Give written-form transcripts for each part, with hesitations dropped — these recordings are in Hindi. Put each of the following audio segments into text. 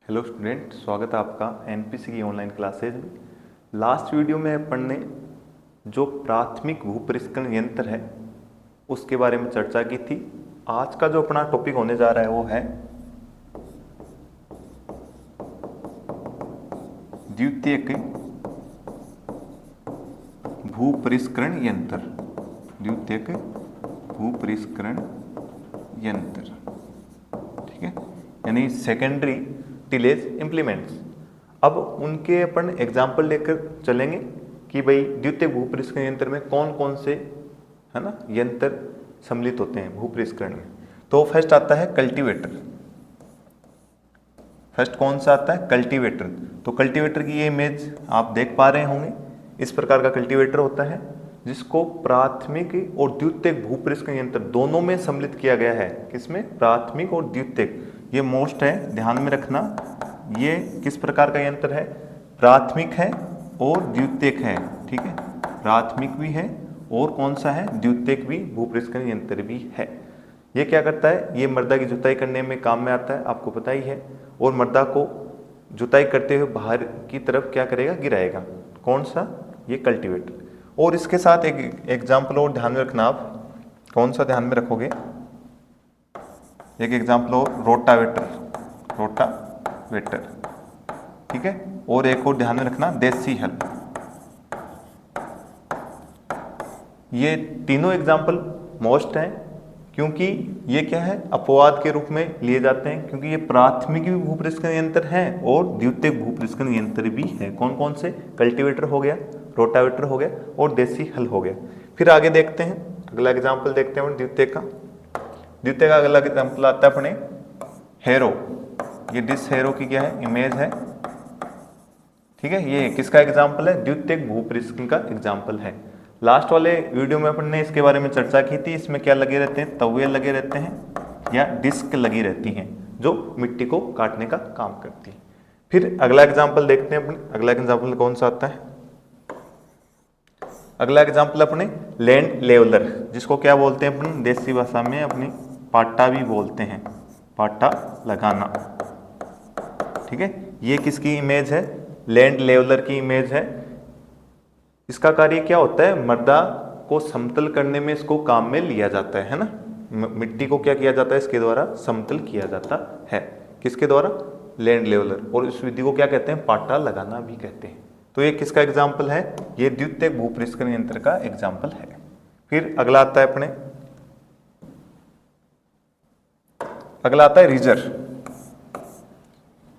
हेलो स्टूडेंट, स्वागत है आपका एनपीसी की ऑनलाइन क्लासेज में। लास्ट वीडियो में अपन ने जो प्राथमिक भूपरिष्करण यंत्र है उसके बारे में चर्चा की थी। आज का जो अपना टॉपिक होने जा रहा है वो है द्वितीयक भूपरिष्करण यंत्र। द्वितीयक भूपरिष्करण यंत्र, ठीक है, यानी सेकेंडरी टिलेज इम्प्लीमेंट्स। अब उनके अपन एग्जाम्पल लेकर चलेंगे कि भाई द्वितीयक भूपरिष्करण यंत्र में कौन कौन से है ना यंत्र सम्मिलित होते हैं भूपरिष्करण में। तो फर्स्ट आता है कल्टीवेटर। फर्स्ट कौन सा आता है? कल्टीवेटर। तो कल्टीवेटर की ये इमेज आप देख पा रहे होंगे। इस प्रकार का कल्टीवेटर होता है जिसको प्राथमिक और द्वितीयक भूपरिष्करण यंत्र दोनों में सम्मिलित किया गया है। किसमें? प्राथमिक और द्वितीयक। ये मोस्ट है, ध्यान में रखना। ये किस प्रकार का यंत्र है? प्राथमिक है और द्वितीयक है, ठीक है। प्राथमिक भी है और कौन सा है? द्वितीयक भी भूपरिष्करण यंत्र भी है। ये क्या करता है? ये मृदा की जुताई करने में काम में आता है, आपको पता ही है। और मृदा को जुताई करते हुए बाहर की तरफ क्या करेगा? गिराएगा। कौन सा? ये कल्टीवेटर। और इसके साथ एक एग्जाम्पल और ध्यान में रखना। आप कौन सा ध्यान में रखोगे? एक एग्जाम्पल और रोटावेटर। रोटावेटर, ठीक है। और एक और ध्यान में रखना, देसी हल। ये तीनों एग्जाम्पल मोस्ट हैं क्योंकि ये क्या है? अपवाद के रूप में लिए जाते हैं, क्योंकि ये प्राथमिक भी भूपरिष्करण यंत्र है और द्वितीयक भूपरिष्करण यंत्र भी है। कौन कौन से? कल्टीवेटर हो गया, रोटावेटर हो गया और देसी हल हो गया। फिर आगे देखते हैं, अगला एग्जाम्पल देखते हैं द्वितीयक का। द्वितीयक का अगला एग्जाम्पल आता है अपने हेरो। ये डिस हेरो की क्या है? इमेज है, ठीक है। ये किसका एग्जाम्पल है? द्वितीयक भूपरिष्करण का एग्जाम्पल है। लास्ट वाले वीडियो में अपन ने इसके बारे में चर्चा की थी। इसमें क्या लगे रहते हैं? तवे लगे रहते हैं या डिस्क लगी रहती हैं जो मिट्टी को काटने का काम करती है। फिर अगला एग्जाम्पल देखते हैं अपने। अगला एग्जाम्पल कौन सा आता है? अगला एग्जाम्पल अपने लैंड लेवलर, जिसको क्या बोलते हैं अपन देसी भाषा में? अपनी पाटा भी बोलते हैं, पाटा लगाना, ठीक है। ये किसकी इमेज है? लैंड लेवलर की इमेज है। इसका कार्य क्या होता है? मृदा को समतल करने में इसको काम में लिया जाता है ना। मिट्टी को क्या किया जाता है? इसके द्वारा समतल किया जाता है। किसके द्वारा? Land leveller. और इस विधि को क्या कहते हैं? पाटा लगाना भी कहते हैं। तो ये किसका एग्जाम्पल है? ये द्वितीयक भूपरिष्करण यंत्र का एग्जाम्पल है। फिर अगला आता है अपने, अगला आता है रीजर।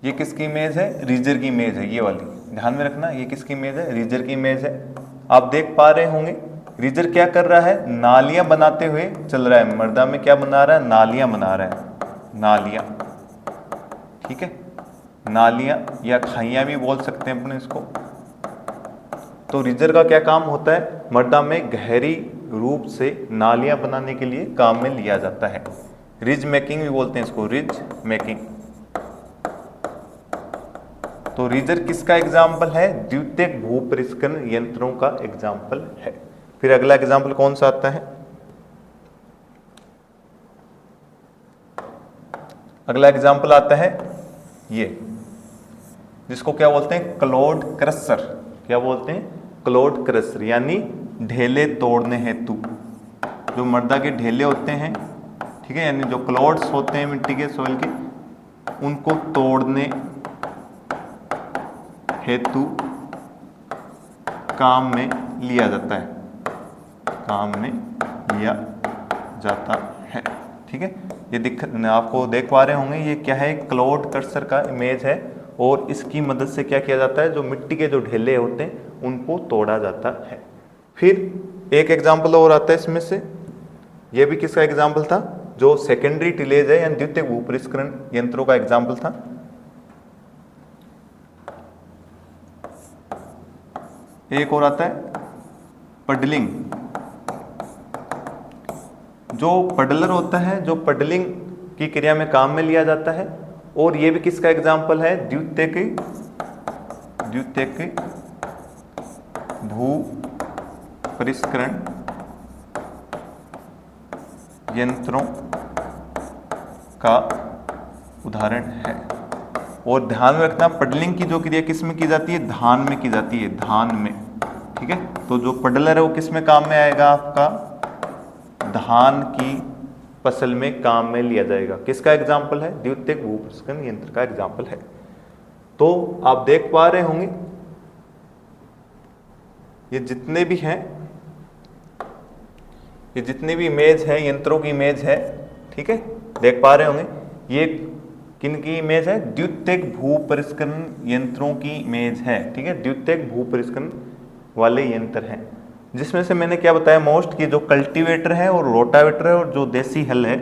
ये किसकी इमेज है? रीजर की इमेज है, ये वाली। ध्यान में रखना, ये किसकी इमेज है? रीजर की इमेज है। आप देख पा रहे होंगे रीजर क्या कर रहा है? नालियां बनाते हुए चल रहा है। मृदा में क्या बना रहा है? नालियां बना रहा है, नालियां, ठीक है। नालियां या खाइयां भी बोल सकते हैं अपने इसको। तो रीजर का क्या काम होता है? मृदा में गहरी रूप से नालियां बनाने के लिए काम में लिया जाता है। रिज मेकिंग भी बोलते हैं इसको, रिज मेकिंग। तो रीजर किसका एग्जाम्पल है? द्वितीयक भूपरिष्करण यंत्रों का एग्जाम्पल है। फिर अगला एग्जाम्पल कौन सा आता है? अगला एग्जाम्पल आता है ये, जिसको क्या बोलते हैं? क्लोड क्रशर। क्या बोलते हैं? क्लोड क्रशर, यानी ढेले तोड़ने हेतु। जो मृदा के ढेले होते हैं, ठीक है, यानी जो क्लोड्स होते हैं मिट्टी के, सोइल के, उनको तोड़ने हेतु काम में लिया जाता है, काम में लिया जाता है, ठीक है। ये आपको देख पा रहे होंगे, ये क्या है? क्लोड क्रशर का इमेज है। और इसकी मदद से क्या किया जाता है? जो मिट्टी के जो ढेले होते हैं उनको तोड़ा जाता है। फिर एक एग्जाम्पल और आता है इसमें से। ये भी किसका एग्जाम्पल था? जो सेकेंडरी टिलेज है या द्वितीयक भूपरिष्करण यंत्रों का एग्जाम्पल था। एक और आता है पडलिंग। जो पडलर होता है, जो पडलिंग की क्रिया में काम में लिया जाता है। और ये भी किसका एग्जाम्पल है? द्वितीयक भूपरिष्करण यंत्रों का उदाहरण है। और ध्यान में रखना पडलिंग की जो क्रिया किस में की जाती है, धान में की जाती है, धान में, ठीक है। तो जो पडलर है वो किस में काम में आएगा, आपका धान की फसल में काम में लिया जाएगा। किसका एग्जाम्पल है, द्वितीयक भूपरिष्करण यंत्र का एग्जाम्पल है। तो आप देख पा रहे होंगे ये जितने भी हैं, ये जितने भी इमेज है यंत्रों की इमेज है, ठीक है, देख पा रहे होंगे। ये किन की इमेज है, द्वितीयक भूपरिष्करण यंत्रों की इमेज है, ठीक है, द्वितीयक भूपरिष्करण वाले यंत्र हैं। जिसमें से मैंने क्या बताया मोस्ट कि जो कल्टीवेटर है और रोटावेटर है और जो देसी हल है,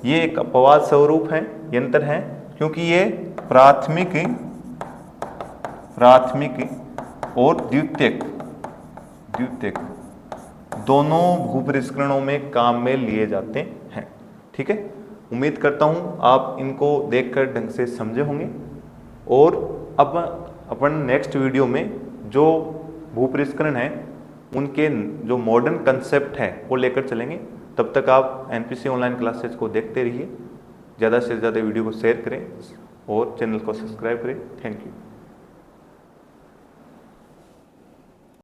ये एक अपवाद स्वरूप है यंत्र हैं, क्योंकि ये प्राथमिक और द्वितीयक दोनों भूपरिष्करणों में काम में लिए जाते हैं, ठीक है। उम्मीद करता हूं आप इनको देखकर ढंग से समझे होंगे, और अब अपन नेक्स्ट वीडियो में जो भूपरिष्करण है उनके जो मॉडर्न कंसेप्ट है वो लेकर चलेंगे। तब तक आप एनपीसी ऑनलाइन क्लासेस को देखते रहिए, ज़्यादा से ज़्यादा वीडियो को शेयर करें और चैनल को सब्सक्राइब करें। Thank you.